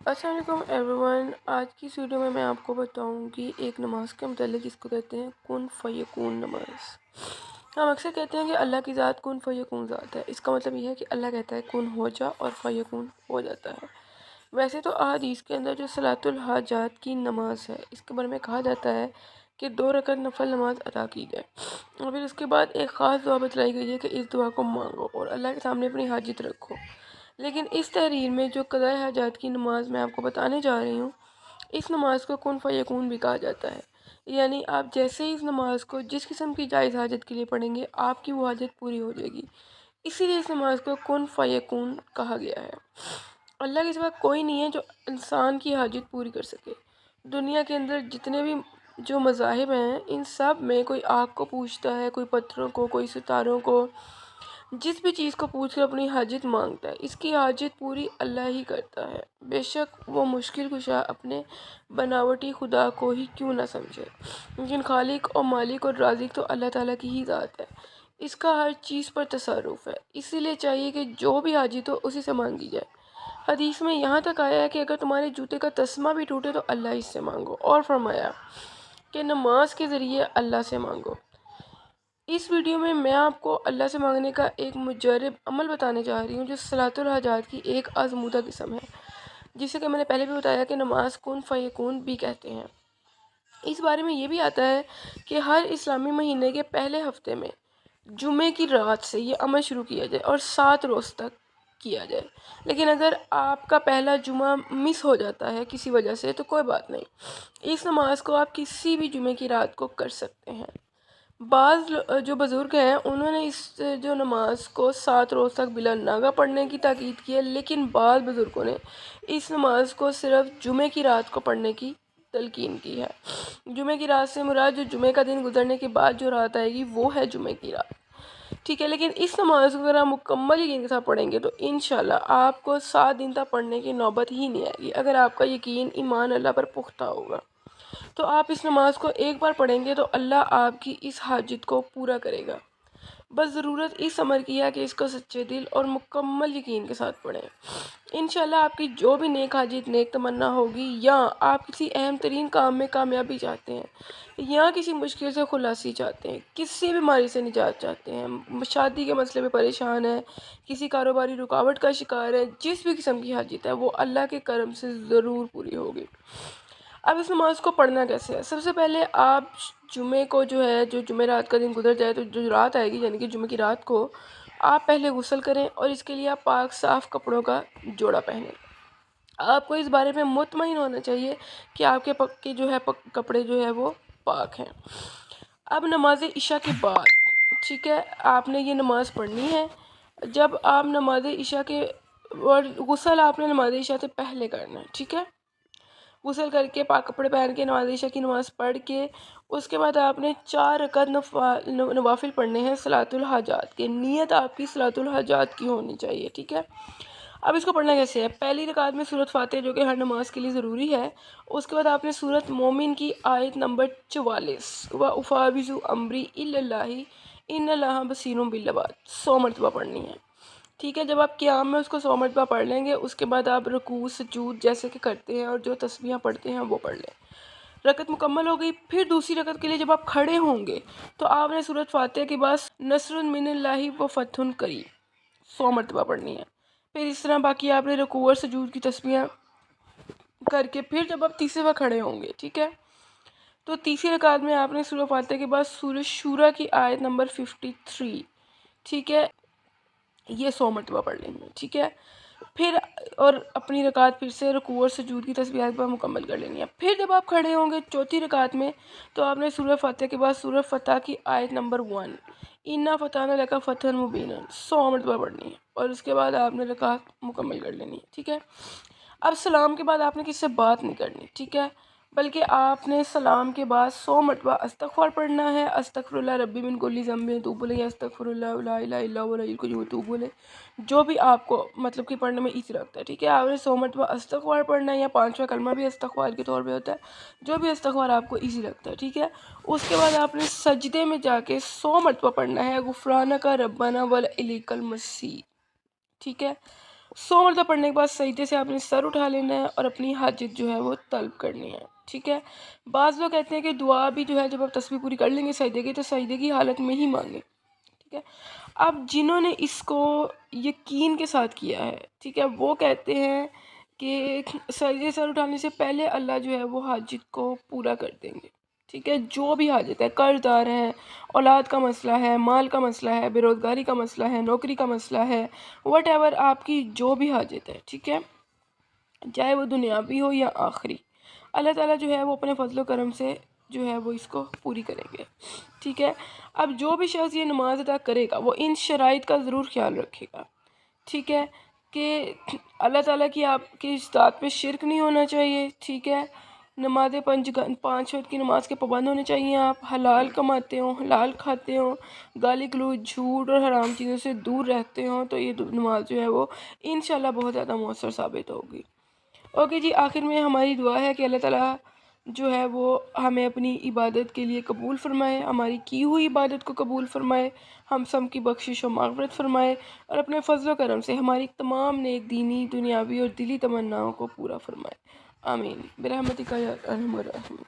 السلام علیکم every one. آج کی اس ویڈیو میں آپ کو بتاؤں گی ایک نماز کے متعلق جس کو کہتے ہیں کن فیکون نماز. ہم اکثر کہتے ہیں کہ اللہ کی ذات کن فیکون ذات ہے. اس کا مطلب یہ ہے کہ اللہ کہتا ہے کن ہو جا اور فیکون ہو جاتا ہے. ویسے تو احادیث کے اندر جو صلاۃ الحاجات کی نماز ہے اس کے بارے میں کہا جاتا ہے کہ 2 رکعت نفل نماز ادا کی جائے اور پھر اس کے بعد ایک خاص دعا بتلائی گئی ہے کہ اس دعا کو مانگو اور اللہ کے سامنے اپنی حاجت رکھو. لیکن اس تحریر میں جو قضاء حاجات کی نماز میں آپ کو بتانے جا رہی ہوں، اس نماز کو کن فیکون بھی کہا جاتا ہے. یعنی آپ جیسے ہی اس نماز کو جس قسم کی جائز حاجت کے لیے پڑھیں گے آپ کی وہ حاجت پوری ہو جائے گی. اسی لیے اس نماز کو کن فیکون کہا گیا ہے. اللہ کے سوا کوئی نہیں ہے جو انسان کی حاجت پوری کر سکے. دنیا کے اندر جتنے بھی جو مذاہب ہیں ان سب میں کوئی آگ کو پوجتا ہے، کوئی پتھروں کو، کوئی ستاروں کو، جس بھی چیز کو پوچھ کر اپنی حاجت مانگتا ہے. اس کی حاجت پوری اللہ ہی کرتا ہے، بے شک وہ مشکل کشا اپنے بناوٹی خدا کو ہی کیوں نہ سمجھے. لیکن خالق اور مالک اور رازق تو اللہ تعالیٰ کی ہی ذات ہے. اس کا ہر چیز پر تصرف ہے، اسی لیے چاہیے کہ جو بھی حاجت ہو اسی سے مانگی جائے. حدیث میں یہاں تک آیا ہے کہ اگر تمہارے جوتے کا تسمہ بھی ٹوٹے تو اللہ اس سے مانگو، اور فرمایا کہ نماز کے ذریعے اللہ سے مانگو. اس ویڈیو میں آپ کو اللہ سے مانگنے کا ایک مجرب عمل بتانے جا رہی ہوں جو صلاۃ الحاجات کی ایک آزمودہ قسم ہے، جسے کہ میں نے پہلے بھی بتایا کہ نماز کن فیکون بھی کہتے ہیں. اس بارے میں یہ بھی آتا ہے کہ ہر اسلامی مہینے کے پہلے ہفتے میں جمعے کی رات سے یہ عمل شروع کیا جائے اور 7 روز تک کیا جائے. لیکن اگر آپ کا پہلا جمعہ مس ہو جاتا ہے کسی وجہ سے تو کوئی بات نہیں، اس نماز کو آپ کسی بھی جمعے کی رات کو کر سکتے ہیں. بعض جو بزرگ ہیں انہوں نے اس جو نماز کو 7 روز تک بلا ناغہ پڑھنے کی تاکید کی ہے، لیکن بعض بزرگوں نے اس نماز کو صرف جمعے کی رات کو پڑھنے کی تلقین کی ہے. جمعے کی رات سے مراد جو جمعے کا دن گزرنے کے بعد جو رات آئے گی وہ ہے جمعے کی رات، ٹھیک ہے. لیکن اس نماز کو اگر آپ مکمل یقین کے ساتھ پڑھیں گے تو انشاءاللہ آپ کو 7 دن تک پڑھنے کی نوبت ہی نہیں آئے گی. اگر آپ کا یقین ایمان اللہ پر پختہ ہوگا تو آپ اس نماز کو ایک بار پڑھیں گے تو اللہ آپ کی اس حاجت کو پورا کرے گا. بس ضرورت اس عمل کی ہے کہ اس کو سچے دل اور مکمل یقین کے ساتھ پڑھیں. انشاءاللہ آپ کی جو بھی نیک حاجت، نیک تمنا ہوگی، یا آپ کسی اہم ترین کام میں کامیابی چاہتے ہیں، یا کسی مشکل سے خلاصی چاہتے ہیں، کسی بیماری سے نجات چاہتے ہیں، شادی کے مسئلے میں پریشان ہیں، کسی کاروباری رکاوٹ کا شکار ہے، جس بھی قسم کی حاجت ہے وہ اللہ کے کرم سے ضرور پوری ہوگی. اب اس نماز کو پڑھنا کیسے ہے؟ سب سے پہلے آپ جمعے کو جو جمعہ رات کا دن گزر جائے تو جو رات آئے گی یعنی کہ جمعے کی رات کو آپ پہلے غسل کریں اور اس کے لیے آپ پاک صاف کپڑوں کا جوڑا پہنیں. آپ کو اس بارے میں مطمئن ہونا چاہیے کہ آپ کے کپڑے جو ہے وہ پاک ہیں. اب نماز عشاء کے بعد، ٹھیک ہے، آپ نے یہ نماز پڑھنی ہے. جب آپ نماز عشاء کے اور غسل آپ نے نماز عشاء سے پہلے کرنا ہے، ٹھیک ہے. غسل کر کے پاک کپڑے پہن کے نماز عشاء کی نماز پڑھ کے اس کے بعد آپ نے 4 رکعت نوافل پڑھنے ہیں صلاۃ الحاجات کے. نیت آپ کی صلاۃ الحاجات کی ہونی چاہیے، ٹھیک ہے. اب اس کو پڑھنا کیسے ہے؟ پہلی رکعت میں سورۃ فاتحہ جو کہ ہر نماز کے لیے ضروری ہے. اس کے بعد آپ نے سورۃ مومن کی آیت نمبر 44 وَأُفَوِّضُ أَمْرِي إِلَى اللَّهِ إِنَّ اللَّهَ بَصِيرٌ بِالْعِبَادِ 100 مرتبہ پڑھنی ہے، ٹھیک ہے. جب آپ قیام میں اس کو 100 مرتبہ پڑھ لیں گے اس کے بعد آپ رکوع سجود جیسے کہ کرتے ہیں اور جو تسبیحاں پڑھتے ہیں وہ پڑھ لیں. رکعت مکمل ہو گئی. پھر دوسری رکعت کے لیے جب آپ کھڑے ہوں گے تو آپ نے سورۃ فاتحہ کے بعد نصر من اللہ وفتح قریب 100 مرتبہ پڑھنی ہے. پھر اس طرح باقی آپ نے رکوع اور سجود کی تسبیحاں کر کے پھر جب آپ تیسری بار کھڑے ہوں گے، ٹھیک ہے، تو تیسری رکعت میں آپ نے سورۃ فاتحہ کے بعد سورۃ شورى کی آیت نمبر 53، ٹھیک ہے، یہ 100 مرتبہ پڑھ لیں گے، ٹھیک ہے. پھر اور اپنی رکعت پھر سے رکوع اور سجود کی تسبیحات پر مکمل کر لینی ہے. پھر جب آپ کھڑے ہوں گے چوتھی رکعت میں تو آپ نے سورۃ فاتحہ کے بعد سورۃ فتح کی آیت نمبر 1 اِنَّا فَتَحْنَا لَكَ فَتْحًا مُبِينًا 100 مرتبہ پڑھنی ہے اور اس کے بعد آپ نے رکعت مکمل کر لینی ہے، ٹھیک ہے. اب سلام کے بعد آپ نے کس سے بات نہیں کرنی، ٹھیک ہے، بلکہ آپ نے سلام کے بعد 100 مرتبہ استغفار پڑھنا ہے. استغفر اللہ ربی من کل ذنب واتوب الیہ، استغفر اللہ لا الہ الا هو الحی القیوم واتوب الیہ، جو بھی آپ کو مطلب کہ پڑھنے میں ایزی لگتا ہے، ٹھیک ہے. آپ نے 100 مرتبہ استغفار پڑھنا ہے یا 5واں کلمہ بھی استغفار کے طور پہ ہوتا ہے، جو بھی استغفار آپ کو ایزی لگتا ہے، ٹھیک ہے. اس کے بعد آپ نے سجدے میں جا کے 100 مرتبہ پڑھنا ہے غفرانک ربنا والیک المصیر، ٹھیک ہے. 100 مرتبہ پڑھنے کے بعد سجدے سے آپ نے سر اٹھا لینا ہے اور اپنی حاجت جو ہے وہ طلب کرنی ہے، ٹھیک ہے۔ بعض لوگ کہتے ہیں کہ دعا بھی جو ہے جب آپ تسبیح پوری کر لیں گے سجدے کی تو سجدے کی حالت میں ہی مانگیں، ٹھیک ہے۔ اب جنہوں نے اس کو یقین کے ساتھ کیا ہے، ٹھیک ہے، وہ کہتے ہیں کہ سجدے سر اٹھانے سے پہلے اللہ جو ہے وہ حاجت کو پورا کر دیں گے، ٹھیک ہے۔ جو بھی حاجت ہے، قرض دار ہے، اولاد کا مسئلہ ہے، مال کا مسئلہ ہے، بے روزگاری کا مسئلہ ہے، نوکری کا مسئلہ ہے، وٹ ایور آپ کی جو بھی حاجت ہے، ٹھیک ہے، چاہے وہ دنیاوی ہو یا آخری، اللہ تعالیٰ جو ہے وہ اپنے فضل و کرم سے جو ہے وہ اس کو پوری کریں گے، ٹھیک ہے۔ اب جو بھی شخص یہ نماز ادا کرے گا وہ ان شرائط کا ضرور خیال رکھے گا، ٹھیک ہے، کہ اللہ تعالیٰ کی آپ کی اس ذات پہ شرک نہیں ہونا چاہیے، ٹھیک ہے۔ نمازیں 5 وقت کی نماز کے پابند ہونے چاہیے، آپ حلال کماتے ہوں، حلال کھاتے ہوں، گالی گلوچ، جھوٹ اور حرام چیزوں سے دور رہتے ہوں، تو یہ نماز جو ہے وہ انشاءاللہ بہت زیادہ مؤثر ثابت ہوگی۔ اوکے جی، آخر میں ہماری دعا ہے کہ اللہ تعالیٰ جو ہے وہ ہمیں اپنی عبادت کے لیے قبول فرمائے، ہماری کی ہوئی عبادت کو قبول فرمائے، ہم سب کی بخشش و مغفرت فرمائے، اور اپنے فضل و کرم سے ہماری تمام نیک دینی، دنیاوی اور دلی تمناؤں کو پورا فرمائے، آمین برحمتک یا ارحم الراحمین۔